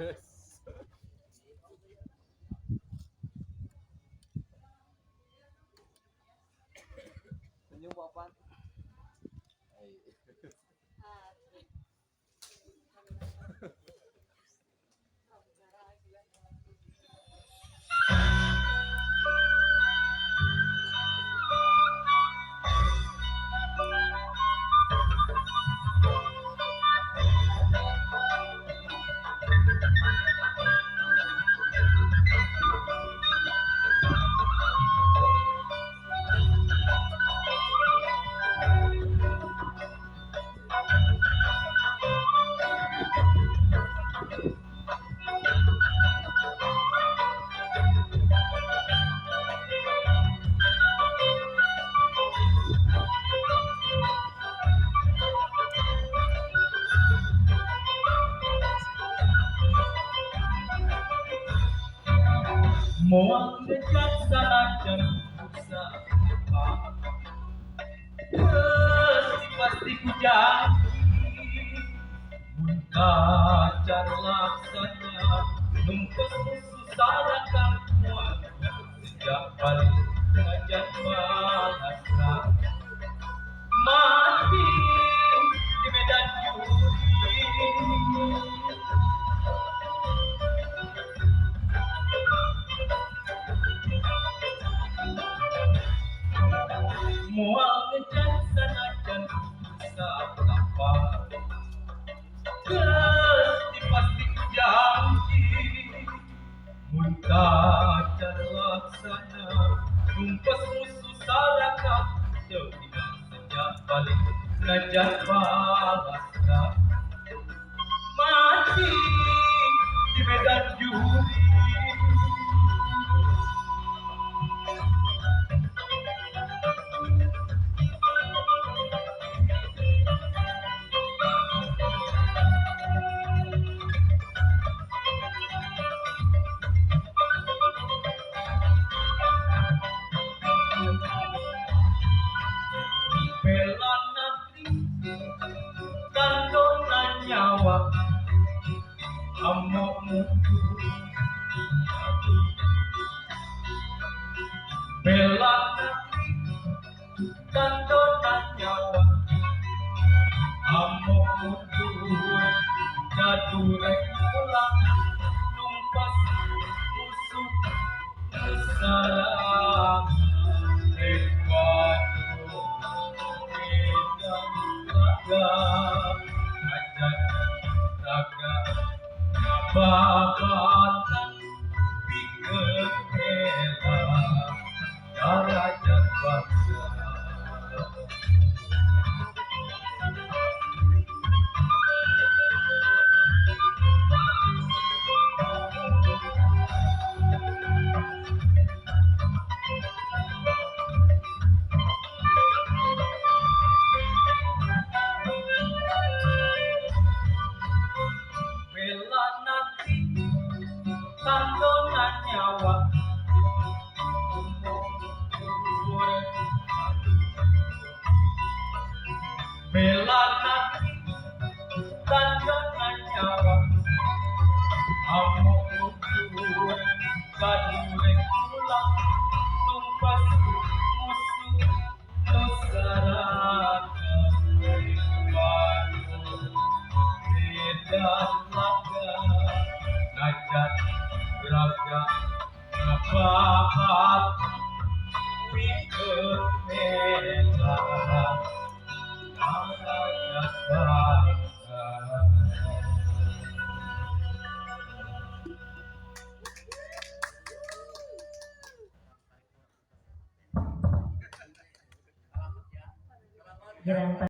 Senyum papan. Muang dekat sanajan usah pasti ku janji muka cara laksana numpes susah datang sejak balik ngajak balasna mati di medan juri. Mual ngejan sanajan bisa apa Gusti pasti ku janji muka cara laksana numpes musuh salakat tidak sejak balik ngajak balasna mati di medan juri. Bela negeri kandona nyawa amok mutu bela negeri kandona nyawa amok mutu jadurek pulang numpas musuh kesalahan Ekuatu Medan Laga Ajak Raga Babatan Pikir Hela Darajat Bangsa. Bela negeri kandona nyawa bela negeri kandona nyawa amok mutu kadurek pulang numpas musuh nusarata Medan Laga Najat Raga Nabahat Pikir Hela Darajat Bangsa. Gerakan